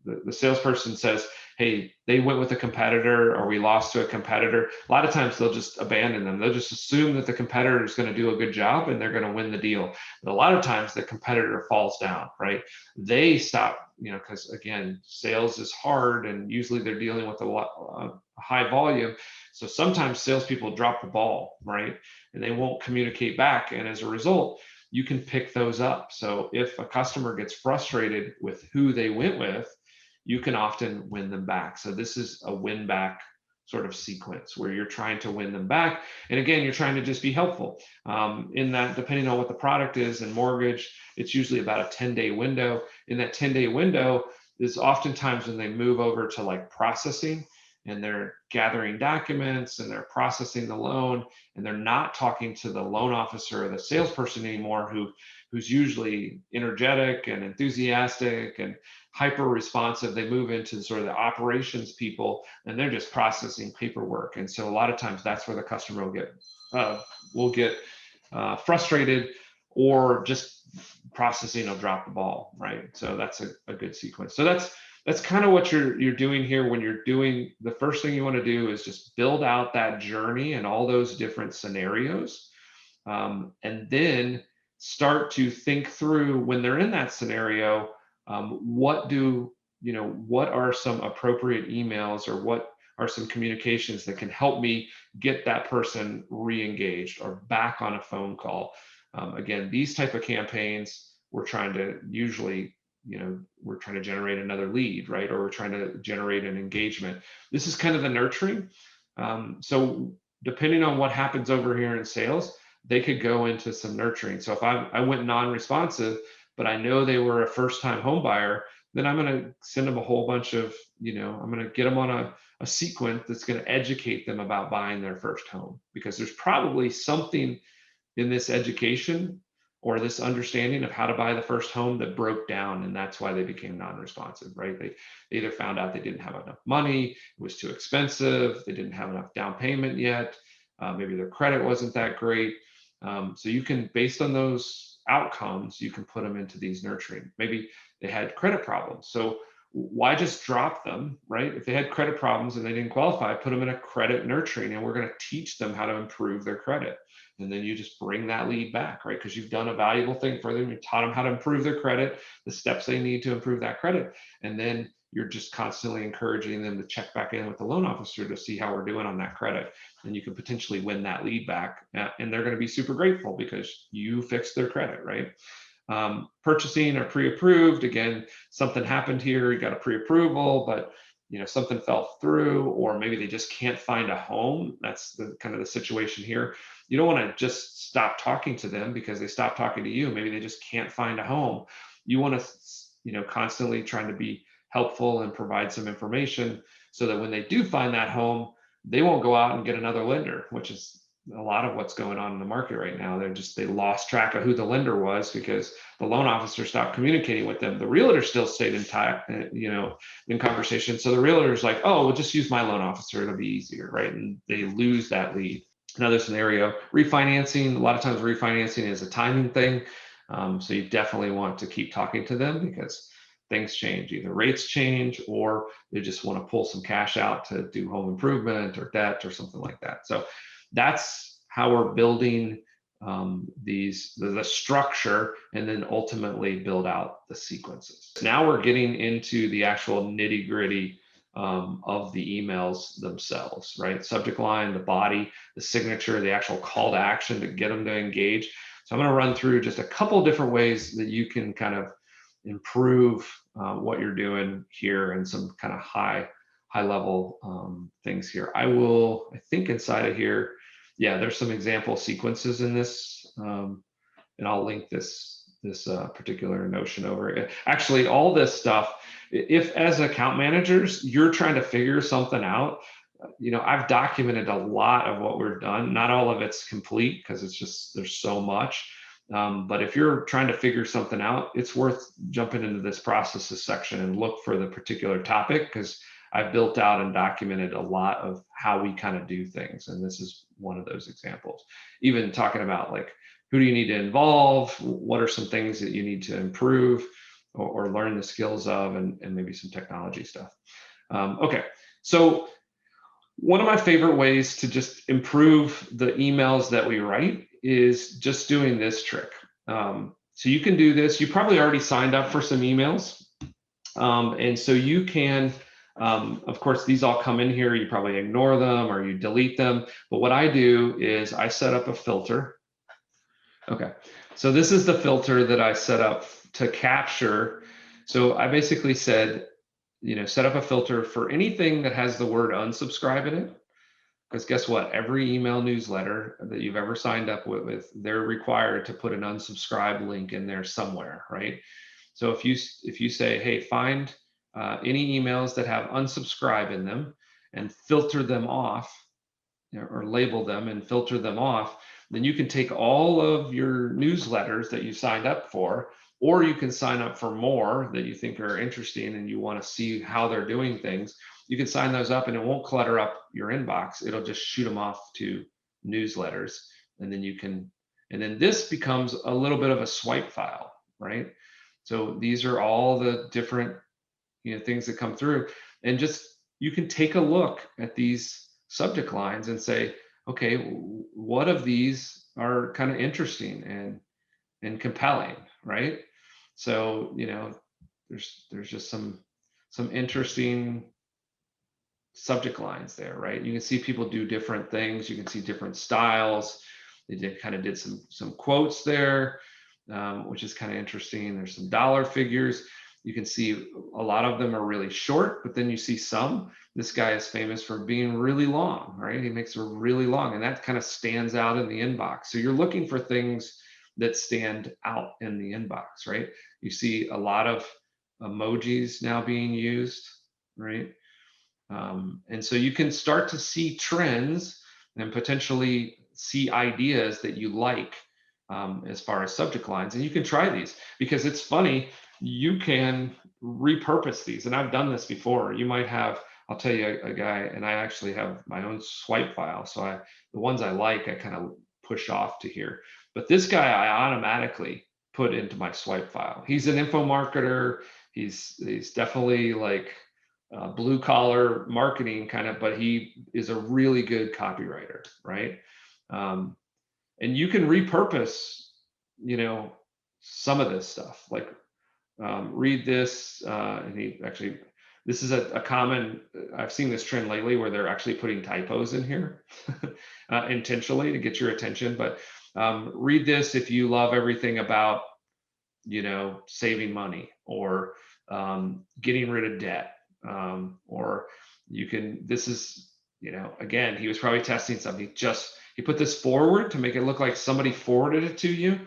the salesperson says, hey, they went with a competitor, or we lost to a competitor, a lot of times they'll just abandon them. They'll just assume that the competitor is going to do a good job and they're going to win the deal. But a lot of times the competitor falls down, right? They stop, because again, sales is hard, and usually they're dealing with a high volume. So sometimes salespeople drop the ball, right? And they won't communicate back. And as a result, you can pick those up. So if a customer gets frustrated with who they went with, you can often win them back. So this is a win back sort of sequence where you're trying to win them back. And again, you're trying to just be helpful in that, depending on what the product is. In mortgage, it's usually about a 10-day window. In that 10-day window is oftentimes when they move over to like processing, and they're gathering documents and they're processing the loan, and they're not talking to the loan officer or the salesperson anymore, who's usually energetic and enthusiastic and hyper responsive. They move into sort of the operations people, and they're just processing paperwork. And so a lot of times that's where the customer will get frustrated, or just processing will drop the ball, right? So that's a good sequence. So that's kind of what you're doing here. When you're doing, the first thing you want to do is just build out that journey and all those different scenarios, and then start to think through, when they're in that scenario, what are some appropriate emails, or what are some communications that can help me get that person re-engaged or back on a phone call. Again, these type of campaigns, we're trying to generate another lead, right? Or we're trying to generate an engagement. This is kind of the nurturing. So depending on what happens over here in sales, they could go into some nurturing. So if I went non-responsive, but I know they were a first-time home buyer, then I'm going to send them a whole bunch of, I'm going to get them on a sequence that's going to educate them about buying their first home, because there's probably something in this education or this understanding of how to buy the first home that broke down, and that's why they became non-responsive, right? They either found out they didn't have enough money, it was too expensive, they didn't have enough down payment yet, maybe their credit wasn't that great. So you can, based on those outcomes, you can put them into these nurturing. Maybe they had credit problems, so why just drop them, right? If they had credit problems and they didn't qualify, put them in a credit nurturing, and we're going to teach them how to improve their credit. And then you just bring that lead back, right? Because you've done a valuable thing for them. You taught them how to improve their credit, the steps they need to improve that credit. And then you're just constantly encouraging them to check back in with the loan officer to see how we're doing on that credit. And you could potentially win that lead back, and they're going to be super grateful because you fixed their credit, right? Purchasing or pre-approved, again, something happened here, you got a pre-approval, but something fell through, or maybe they just can't find a home. That's the kind of the situation here. You don't want to just stop talking to them because they stopped talking to you. Maybe they just can't find a home. You want to, constantly trying to be helpful and provide some information so that when they do find that home, they won't go out and get another lender, which is a lot of what's going on in the market right now. They lost track of who the lender was because the loan officer stopped communicating with them. The realtor still stayed intact, in conversation. So the realtor is like, oh, we'll just use my loan officer, it'll be easier, right? And they lose that lead. Another scenario, refinancing. A lot of times refinancing is a timing thing. So you definitely want to keep talking to them because things change. Either rates change or they just want to pull some cash out to do home improvement or debt or something like that. So that's how we're building the structure, and then ultimately build out the sequences. Now we're getting into the actual nitty gritty of the emails themselves, right? Subject line, the body, the signature, the actual call to action to get them to engage. So I'm going to run through just a couple different ways that you can kind of improve what you're doing here, and some kind of high level things here. I think inside of here, there's some example sequences in this, and I'll link this particular Notion over. Actually, all this stuff, if as account managers you're trying to figure something out, I've documented a lot of what we've done. Not all of it's complete because it's just there's so much. But if you're trying to figure something out, it's worth jumping into this processes section and look for the particular topic, because I've built out and documented a lot of how we kind of do things. And this is one of those examples. Even talking about like, who do you need to involve? What are some things that you need to improve or learn the skills of, and maybe some technology stuff. Okay, so one of my favorite ways to just improve the emails that we write is just doing this trick. So you can do this. You probably already signed up for some emails. And so you can, of course, these all come in here. You probably ignore them or you delete them. But what I do is I set up a filter. Okay, so this is the filter that I set up to capture. So I basically said, set up a filter for anything that has the word unsubscribe in it. Because guess what? Every email newsletter that you've ever signed up with, they're required to put an unsubscribe link in there somewhere, right? So if you say, hey, find any emails that have unsubscribe in them and filter them off, or label them and filter them off, then you can take all of your newsletters that you signed up for, or you can sign up for more that you think are interesting and you want to see how they're doing things. You can sign those up and it won't clutter up your inbox. It'll just shoot them off to newsletters. And then this becomes a little bit of a swipe file, right? So these are all the different things that come through, and just you can take a look at these subject lines and say, okay, what of these are kind of interesting and compelling, right? So there's just some interesting subject lines there, right? You can see people do different things. You can see different styles. They did some quotes there, which is kind of interesting. There's some dollar figures. You can see a lot of them are really short, but then you see some. This guy is famous for being really long, right? He makes it really long, and that kind of stands out in the inbox. So you're looking for things that stand out in the inbox, right? You see a lot of emojis now being used, right? And so you can start to see trends and potentially see ideas that you like as far as subject lines. And you can try these, because it's funny, you can repurpose these. And I've done this before. You might have, I'll tell you a guy, and I actually have my own swipe file. So the ones I like, I kind of push off to here. But this guy, I automatically put into my swipe file. He's an info marketer. He's definitely like blue collar marketing kind of, but he is a really good copywriter, right? And you can repurpose, some of this stuff, like read this, and he actually This is a common, I've seen this trend lately where they're actually putting typos in here intentionally to get your attention. But read this if you love everything about, saving money, or getting rid of debt, or this is, again, he was probably testing something. He put this forward to make it look like somebody forwarded it to you.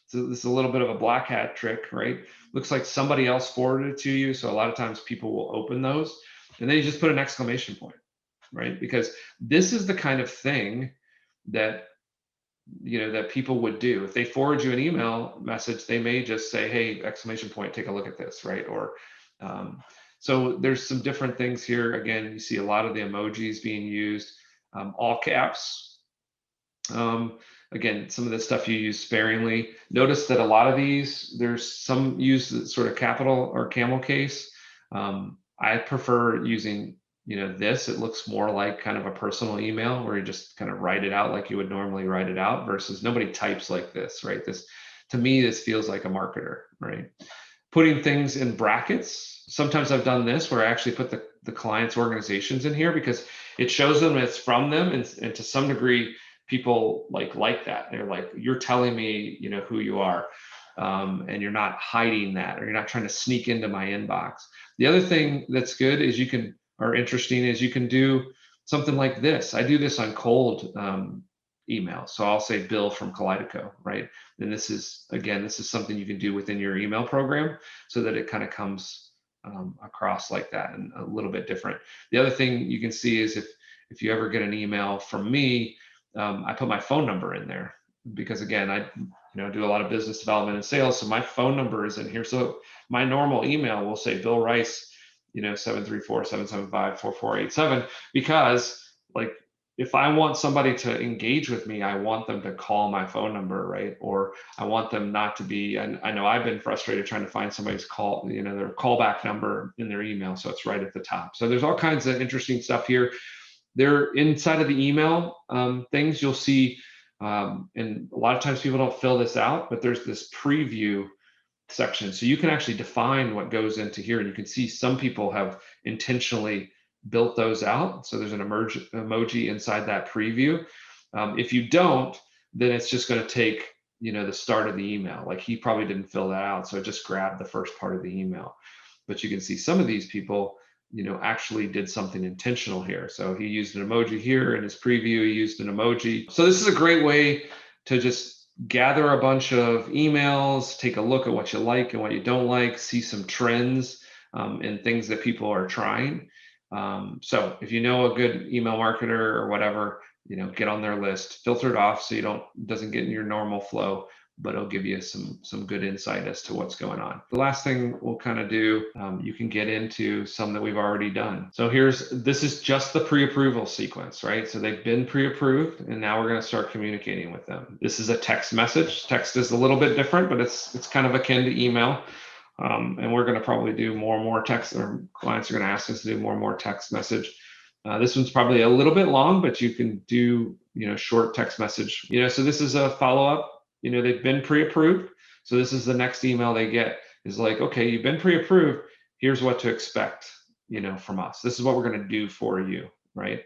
So this is a little bit of a black hat trick, right? Looks like somebody else forwarded it to you. So a lot of times people will open those, and then you just put an exclamation point, right? Because this is the kind of thing that that people would do. If they forward you an email message, they may just say, hey, exclamation point, take a look at this, right? Or so there's some different things here. Again, you see a lot of the emojis being used, all caps. Again, some of this stuff you use sparingly. Notice that a lot of these, there's some use sort of capital or camel case. I prefer using this. It looks more like kind of a personal email where you just kind of write it out like you would normally write it out, versus nobody types like this, right? This, to me, this feels like a marketer, right? Putting things in brackets. Sometimes I've done this where I actually put the client's organizations in here because it shows them it's from them, and to some degree, people like that. They're like, you're telling me, who you are, and you're not hiding that, or you're not trying to sneak into my inbox. The other thing that's good is you can do something like this. I do this on cold email. So I'll say Bill from Kaleidico, right? And this is something you can do within your email program so that it kind of comes across like that and a little bit different. The other thing you can see is if you ever get an email from me, I put my phone number in there because, again, I do a lot of business development and sales, so my phone number is in here. So my normal email will say Bill Rice, 734-775-4487, because if I want somebody to engage with me, I want them to call my phone number, right? Or I want them not to be, and I know I've been frustrated trying to find somebody's call, their callback number in their email. So it's right at the top. So there's all kinds of interesting stuff here. They're inside of the email things you'll see, and a lot of times people don't fill this out, but there's this preview section. So you can actually define what goes into here, and you can see some people have intentionally built those out. So there's an emoji inside that preview. If you don't, then it's just going to take, the start of the email. Like he probably didn't fill that out, so it just grabbed the first part of the email. But you can see some of these people, actually did something intentional here. So he used an emoji here in his preview. He used an emoji. So this is a great way to just gather a bunch of emails, take a look at what you like and what you don't like, see some trends and things that people are trying. So if you know a good email marketer or whatever, get on their list, filter it off so it doesn't get in your normal flow, but it'll give you some good insight as to what's going on. The last thing we'll kind of do, you can get into some that we've already done. So this is just the pre-approval sequence, right? So they've been pre-approved, and now we're going to start communicating with them. This is a text message. Text is a little bit different, but it's kind of akin to email. And we're going to probably do more and more text, or clients are going to ask us to do more and more text message. This one's probably a little bit long, but you can do, short text message. So this is a follow-up. They've been pre-approved. So this is the next email they get is like, okay, you've been pre-approved. Here's what to expect, from us. This is what we're going to do for you, right?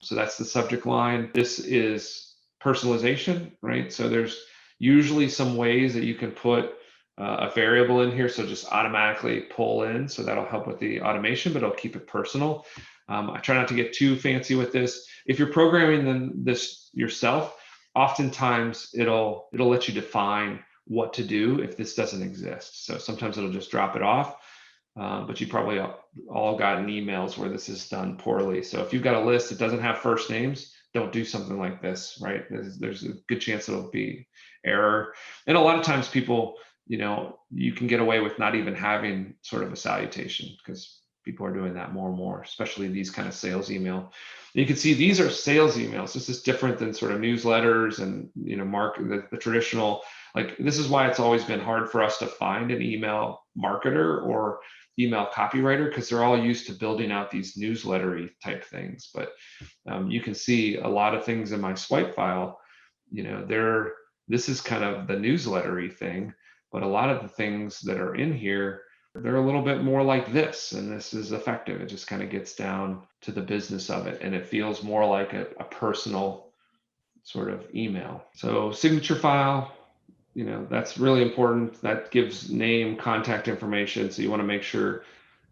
So that's the subject line. This is personalization, right? So there's usually some ways that you can put a variable in here. So just automatically pull in. So that'll help with the automation, but it'll keep it personal. I try not to get too fancy with this. If you're programming this yourself, oftentimes it'll let you define what to do if this doesn't exist. So sometimes it'll just drop it off, but you probably all gotten emails where this is done poorly. So if you've got a list that doesn't have first names, don't do something like this, right? There's a good chance it'll be error. And a lot of times people, you can get away with not even having sort of a salutation because people are doing that more and more, especially these kind of sales email. And you can see these are sales emails. This is different than sort of newsletters and, the traditional, this is why it's always been hard for us to find an email marketer or email copywriter, because they're all used to building out these newslettery type things. But you can see a lot of things in my swipe file, this is kind of the newslettery thing, but a lot of the things that are in here they're a little bit more like this, and this is effective. It just kind of gets down to the business of it, and it feels more like a personal sort of email. So signature file, that's really important. That gives name, contact information. So you want to make sure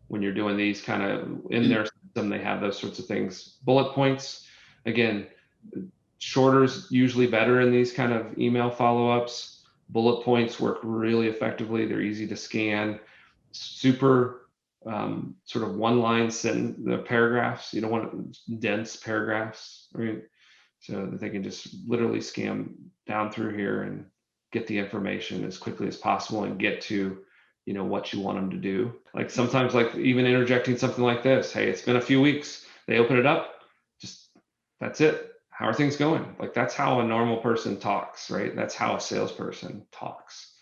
when you're doing these kind of in their system, they have those sorts of things. Bullet points, again, shorter is usually better in these kind of email follow-ups. Bullet points work really effectively. They're easy to scan. Super sort of one-line sentence, the paragraphs. You don't want dense paragraphs, right? So that they can just literally scan down through here and get the information as quickly as possible and get to what you want them to do. Like sometimes, like even interjecting something like this, hey, it's been a few weeks, they open it up, just that's it, how are things going? Like that's how a normal person talks, right? That's how a salesperson talks,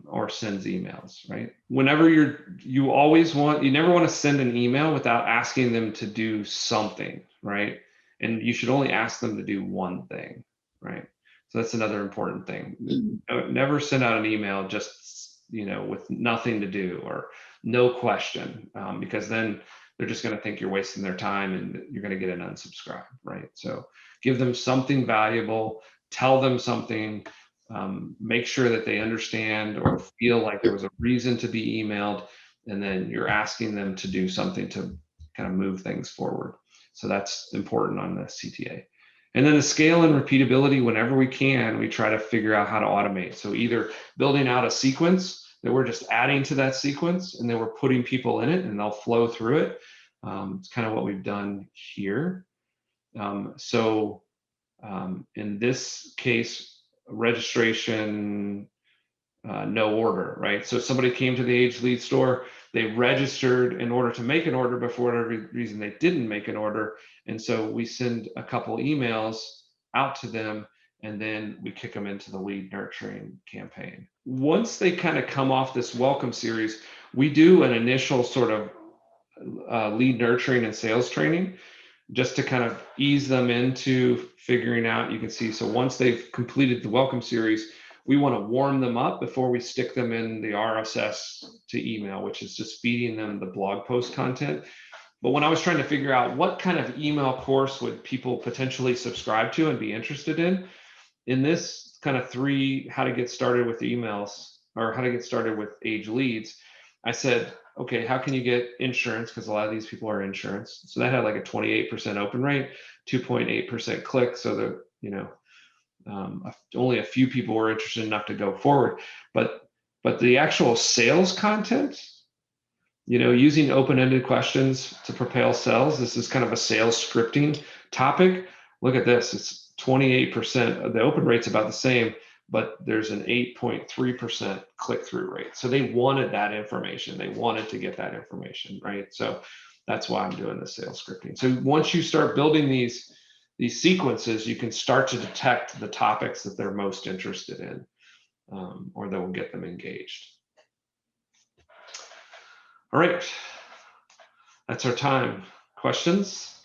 or sends emails, right? Whenever you never want to send an email without asking them to do something, right? And you should only ask them to do one thing, right? So that's another important thing. Never send out an email just with nothing to do or no question, because then they're just going to think you're wasting their time and you're going to get an unsubscribe, right? So give them something valuable, tell them something, make sure that they understand or feel like there was a reason to be emailed, and then you're asking them to do something to kind of move things forward. So that's important on the CTA. And then the scale and repeatability, whenever we can, we try to figure out how to automate. So either building out a sequence that we're just adding to that sequence, and then we're putting people in it and they'll flow through it. It's kind of what we've done here. In this case, registration, no order, right? So somebody came to the Age Lead store, they registered in order to make an order, but for whatever reason they didn't make an order. And so we send a couple emails out to them, and then we kick them into the lead nurturing campaign. Once they kind of come off this welcome series, we do an initial sort of lead nurturing and sales training, just to kind of ease them into figuring out. You can see, so once they've completed the welcome series, we want to warm them up before we stick them in the RSS to email, which is just feeding them the blog post content. But when I was trying to figure out what kind of email course would people potentially subscribe to and be interested in this kind of 3, how to get started with emails, or how to get started with age leads, I said, okay, how can you get insurance? Because a lot of these people are insurance. So that had like a 28% open rate, 2.8% click. So that, only a few people were interested enough to go forward. But the actual sales content, using open-ended questions to propel sales, this is kind of a sales scripting topic. Look at this, it's 28%. The open rate's about the same, but there's an 8.3% click-through rate. So they wanted that information. They wanted to get that information, right? So that's why I'm doing the sales scripting. So once you start building these sequences, you can start to detect the topics that they're most interested in, or that will get them engaged. All right, that's our time. Questions?